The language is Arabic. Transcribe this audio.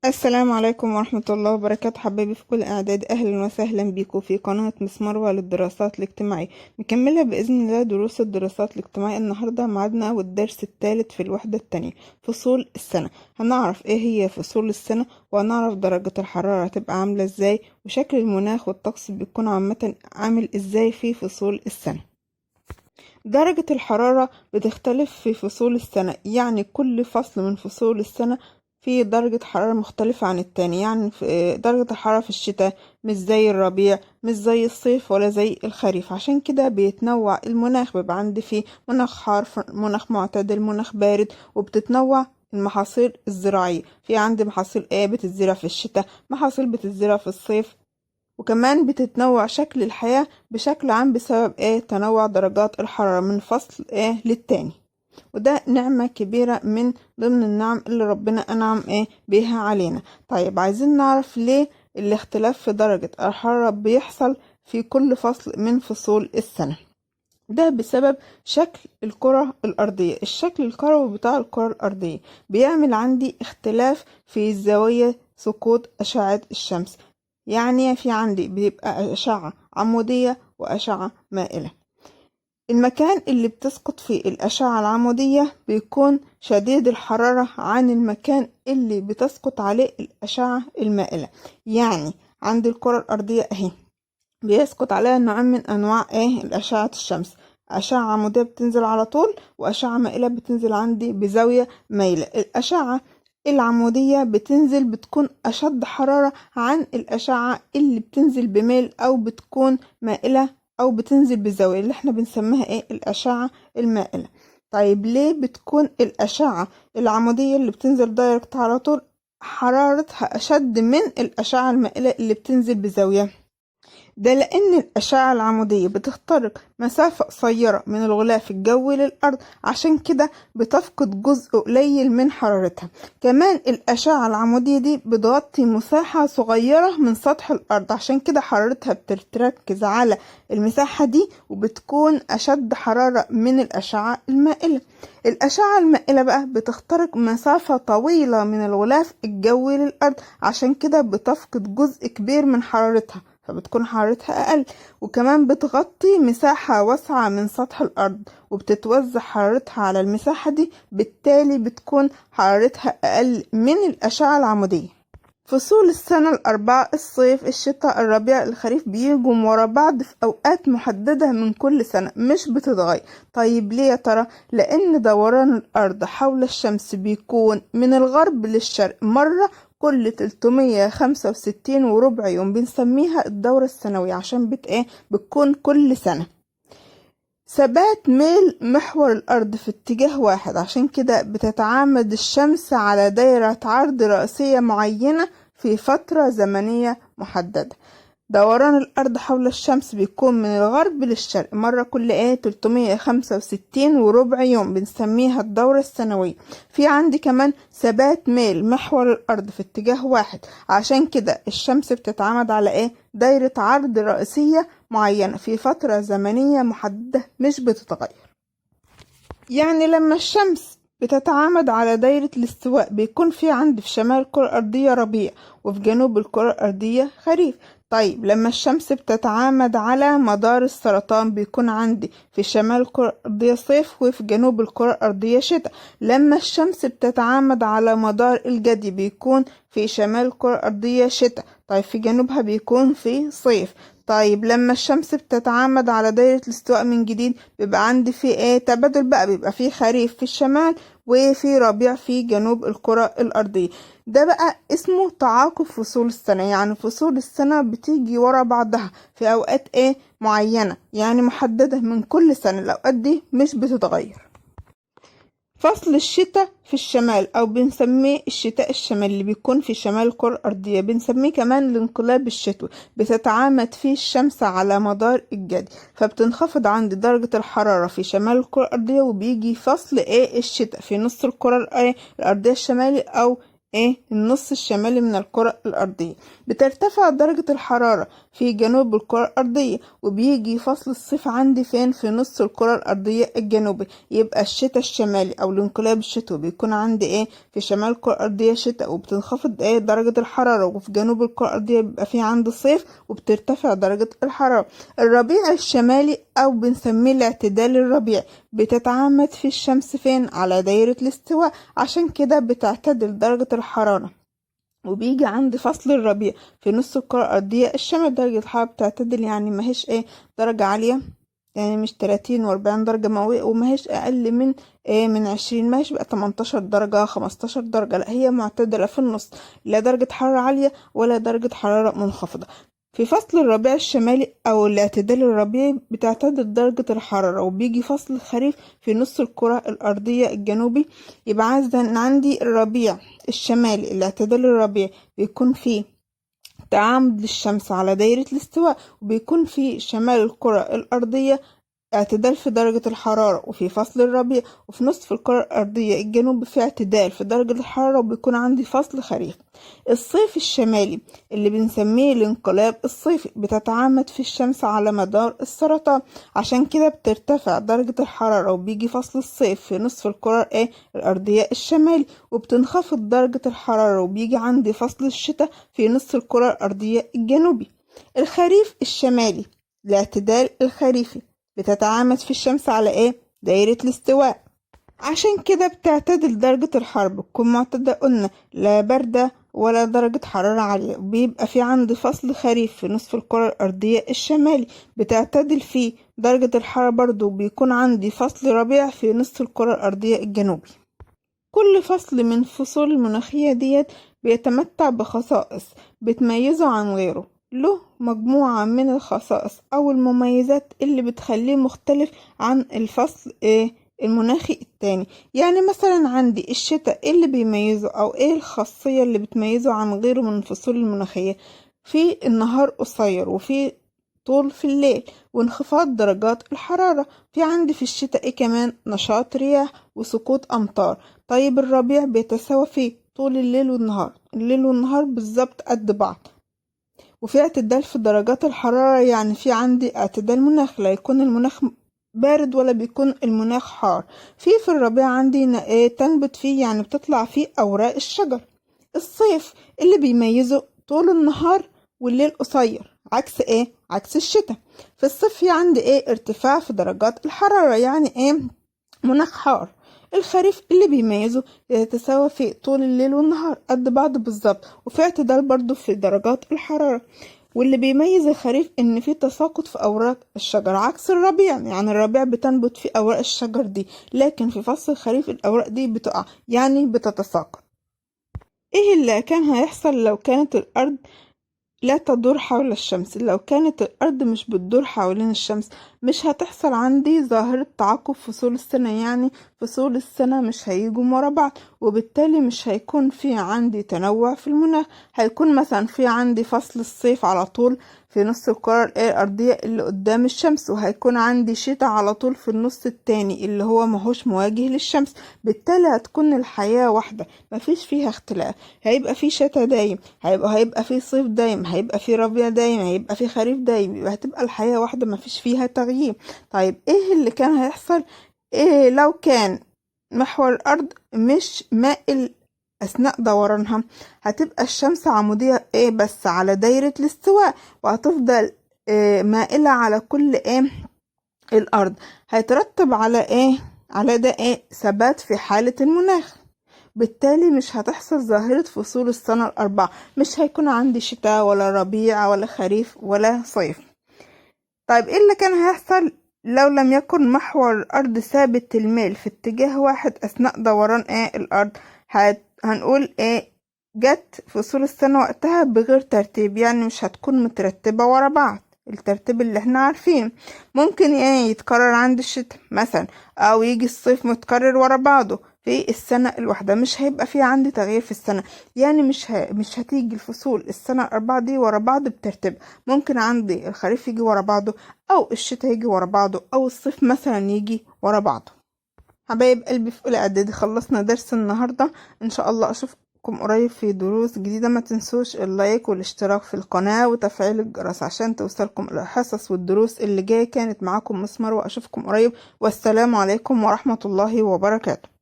السلام عليكم ورحمة الله وبركاته، حبايبي في كل إعداد. أهلا وسهلا بيكم في قناة مس مروة للدراسات الاجتماعية. مكملة بإذن الله دروس الدراسات الاجتماعية. النهاردة معادنا والدرس الثالث في الوحدة الثانية، فصول السنة. هنعرف إيه هي فصول السنة، وهنعرف درجة الحرارة هتبقى عاملة إزاي، وشكل المناخ والطقس بيكون عامة عامل إزاي في فصول السنة. درجة الحرارة بتختلف في فصول السنة، يعني كل فصل من فصول السنة في درجة حرارة مختلفة عن التاني. يعني درجة الحرارة في الشتاء مش زي الربيع، مش زي الصيف ولا زي الخريف. عشان كده بيتنوع المناخ، بيبقى عندي فيه مناخ حار، مناخ معتدل، مناخ بارد. وبتتنوع المحاصيل الزراعية، في عندي محاصيل بتتزرع في الشتاء، محاصيل بتتزرع في الصيف. وكمان بتتنوع شكل الحياة بشكل عام بسبب تنوع درجات الحرارة من فصل للتاني. وده نعمة كبيرة من ضمن النعم اللي ربنا أنعم بيها علينا. طيب، عايزين نعرف ليه الاختلاف في درجة الحرارة بيحصل في كل فصل من فصول السنة. ده بسبب شكل الكرة الأرضية. الشكل الكروي بتاع الكرة الأرضية بيعمل عندي اختلاف في زاوية سقوط أشعة الشمس. يعني في عندي بيبقى أشعة عمودية وأشعة مائلة. المكان اللي بتسقط فيه الأشعة العمودية بيكون شديد الحرارة عن المكان اللي بتسقط عليه الأشعة المائلة. يعني عند الكرة الأرضية أهي بيسقط عليها نوعين من أنواع الأشعة الشمس. أشعة عمودية بتنزل على طول، وأشعة مائلة بتنزل عندي بزاوية مايلة. الأشعة العمودية بتكون أشد حرارة عن الأشعة اللي بتنزل بميل أو بتكون مائلة أو بتنزل بزاوية، اللي احنا بنسميها الأشعة المائلة. طيب، ليه بتكون الأشعة العمودية اللي بتنزل دايركت على طول حرارتها أشد من الأشعة المائلة اللي بتنزل بزاوية؟ ده لأن الأشعة العمودية بتخترق مسافة قصيرة من الغلاف الجوي للأرض، عشان كده بتفقد جزء قليل من حرارتها. كمان الأشعة العمودية دي بتغطي مساحة صغيرة من سطح الأرض، عشان كده حرارتها بتركز على المساحة دي وبتكون أشد حرارة من الأشعة المائلة. الأشعة المائلة بقى بتخترق مسافة طويلة من الغلاف الجوي للأرض، عشان كده بتفقد جزء كبير من حرارتها، فبتكون حرارتها أقل. وكمان بتغطي مساحة واسعة من سطح الأرض وبتتوزع حرارتها على المساحة دي، بالتالي بتكون حرارتها أقل من الأشعة العمودية. فصول السنة الأربعة، الصيف، الشتاء، الربيع، الخريف، بيجوا ورا بعض في أوقات محددة من كل سنة، مش بتتغير. طيب ليه يا ترى؟ لأن دوران الأرض حول الشمس بيكون من الغرب للشرق مرة كل 365 وربع يوم. بنسميها الدورة السنوية عشان بتكون كل سنة. ثبات ميل محور الأرض في اتجاه واحد، عشان كده بتتعامد الشمس على دايرة عرض رئيسية معينة في فترة زمنية محددة. دوران الأرض حول الشمس بيكون من الغرب للشرق مرة كل 365 وربع يوم. بنسميها الدورة السنوية. في عندي كمان ثبات ميل محور الأرض في اتجاه واحد، عشان كده الشمس بتتعامد على دايرة عرض رئيسية معينة في فترة زمنية محددة مش بتتغير. يعني لما الشمس بتتعامد على دايرة الاستواء بيكون في عندي في شمال الكرة الأرضية ربيع، وفي جنوب الكرة الأرضية خريف. طيب، لما الشمس بتتعامد على مدار السرطان بيكون عندي في شمال الكرة الأرضية صيف، وفي جنوب الكرة الأرضية شتاء. لما الشمس بتتعامد على مدار الجدي بيكون في شمال الكرة الأرضية شتاء، طيب في جنوبها بيكون في صيف. طيب، لما الشمس بتتعامد على دايرة الاستواء من جديد بيبقى عندي في تبادل بقى، بيبقى في خريف في الشمال وفي ربيع في جنوب الكرة الأرضية. ده بقى اسمه تعاقب فصول السنة. يعني فصول السنة بتيجي ورا بعضها في أوقات معينة، يعني محددة من كل سنة. الأوقات دي مش بتتغير. فصل الشتاء في الشمال أو بنسميه الشتاء الشمالي اللي بيكون في شمال الكرة الأرضية، بنسميه كمان الانقلاب الشتوي. بتتعامد فيه الشمس على مدار الجدي، فبتنخفض عند درجة الحرارة في شمال الكرة الأرضية، وبيجي فصل الشتاء في نص الكرة الأرضية الشمالي أو النص الشمالي من الكرة الأرضية. بترتفع درجة الحرارة في جنوب الكرة الأرضية، وبيجي فصل الصيف عندي فين؟ في نص الكرة الأرضية الجنوبي. يبقى الشتاء الشمالي أو الانقلاب الشتوي بيكون عندي في شمال الكرة الأرضية شتاء، وبتنخفض درجة الحرارة، وفي جنوب الكرة الأرضية بيبقى في عندي صيف وبترتفع درجة الحرارة. الربيع الشمالي أو بنسميه الاعتدال الربيعي بتتعامد في الشمس فين؟ على دايرة الاستواء، عشان كده بتعتدل درجة الحرارة. وبيجي عند فصل الربيع في نص الكرة الأرضية الشمال درجة الحرارة بتعتدل، يعني ماهيش درجة عالية، يعني مش 30 و40 درجة مئوية، وماهيش أقل من 20، ماهيش بقى 18 درجة 15 درجة، لا هي معتدلة في النص، لا درجة حرارة عالية ولا درجة حرارة منخفضة. في فصل الربيع الشمالي أو الاعتدال الربيعي بتعتدل درجة الحرارة، وبيجي فصل الخريف في نص الكرة الأرضية الجنوبي. يبقى عندي الربيع الشمالي الاعتدال الربيعي بيكون فيه تعامد للشمس على دايرة الاستواء، وبيكون في شمال الكرة الأرضية اعتدال في درجة الحرارة. وفي فصل الربيع وفي نصف الكرة الأرضية الجنوب في اعتدال في درجة الحرارة، وبيكون عندي فصل خريف. الصيف الشمالي اللي بنسميه الانقلاب الصيفي بتتعامد في الشمس على مدار السرطان، عشان كده بترتفع درجة الحرارة، وبيجي فصل الصيف في نصف الكرة الأرضية الشمالي، وبتنخفض درجة الحرارة، وبيجي عندي فصل الشتاء في نصف الكرة الأرضية الجنوبي. الخريف الشمالي الاعتدال الخريفي بتتعامد في الشمس على دايرة الاستواء، عشان كده بتعتدل درجة الحرارة بتكون معتدلة، قلنا لا باردة ولا درجة حرارة عالية. بيبقى في عندي فصل خريف في نصف الكرة الأرضية الشمالي بتعتدل فيه درجة الحرارة برضو، بيكون عندي فصل ربيع في نصف الكرة الأرضية الجنوبي. كل فصل من فصول المناخية ديت بيتمتع بخصائص بتميزه عن غيره، له مجموعة من الخصائص أو المميزات اللي بتخليه مختلف عن الفصل المناخي التاني. يعني مثلا عندي الشتاء اللي بيميزه أو الخاصية اللي بتميزه عن غيره من الفصول المناخية؟ في النهار قصير، وفي طول في الليل، وانخفاض درجات الحرارة. في عندي في الشتاء كمان نشاط رياح وسقوط أمطار. طيب الربيع بيتساوى فيه طول الليل والنهار، الليل والنهار بالظبط قد بعض، وفي اعتدال في درجات الحرارة، يعني في عندي اعتدال مناخ، لا يكون المناخ بارد ولا بيكون المناخ حار. في الربيع عندي تنبت فيه، يعني بتطلع فيه أوراق الشجر. الصيف اللي بيميزه طول النهار والليل قصير، عكس الشتاء. في الصيف في عندي ارتفاع في درجات الحرارة، يعني مناخ حار. الخريف اللي بيميزه يتساوى في طول الليل والنهار قد بعض بالظبط، وفي اعتدال برضو في درجات الحرارة. واللي بيميز الخريف ان في تساقط في اوراق الشجر عكس الربيع، يعني الربيع بتنبت في اوراق الشجر دي، لكن في فصل الخريف الاوراق دي بتقع، يعني بتتساقط. ايه اللي كان هيحصل لو كانت الارض لا تدور حول الشمس؟ لو كانت الأرض مش بتدور حوالين الشمس مش هتحصل عندي ظاهرة تعاقب فصول السنة، يعني فصول السنة مش هيجوا ورا بعض، وبالتالي مش هيكون في عندي تنوع في المناخ. هيكون مثلا في عندي فصل الصيف على طول في نص الكرة الأرضية اللي قدام الشمس، وهيكون عندي شتاء على طول في النص التاني اللي هو ماهوش مواجه للشمس. بالتالي هتكون الحياة واحدة مفيش فيها اختلاف، هيبقى في شتاء دايم، هيبقى في صيف دايم، هيبقى في ربيع دايم، هيبقى في خريف دايم، يبقى هتبقى الحياة واحدة مفيش فيها تغيير. طيب ايه اللي كان هيحصل لو كان محور الأرض مش مائل أثناء دورانها؟ هتبقى الشمس عمودية بس على دايرة الاستواء، وهتفضل مائلة على كل الأرض. هيترتب على ده ثبات في حالة المناخ. بالتالي مش هتحصل ظاهرة فصول السنة الأربعة، مش هيكون عندي شتاء ولا ربيع ولا خريف ولا صيف. طيب ايه اللي كان هيحصل لو لم يكن محور الأرض ثابت الميل في اتجاه واحد أثناء دوران الأرض؟ هنقول جت فصول السنة وقتها بغير ترتيب، يعني مش هتكون مترتبة ورا بعض الترتيب اللي احنا عارفين. ممكن يتكرر عند الشتاء مثلا، او يجي الصيف متكرر ورا بعضه في السنة الواحدة، مش هيبقى في عندي تغيير في السنة، يعني مش هتيجي الفصول السنة الأربعة دي ورا بعض بترتيب. ممكن عندي الخريف يجي ورا بعضه، أو الشتاء يجي ورا بعضه، أو الصيف مثلا يجي ورا بعضه. حبايب قلبي في أولى إعدادي خلصنا درس النهاردة، إن شاء الله أشوف اشوفكم قريب في دروس جديدة. ما تنسوش اللايك والاشتراك في القناة وتفعيل الجرس عشان توصلكم الحصص والدروس اللي جاية. كانت معاكم مس مروة، اشوفكم قريب، والسلام عليكم ورحمة الله وبركاته.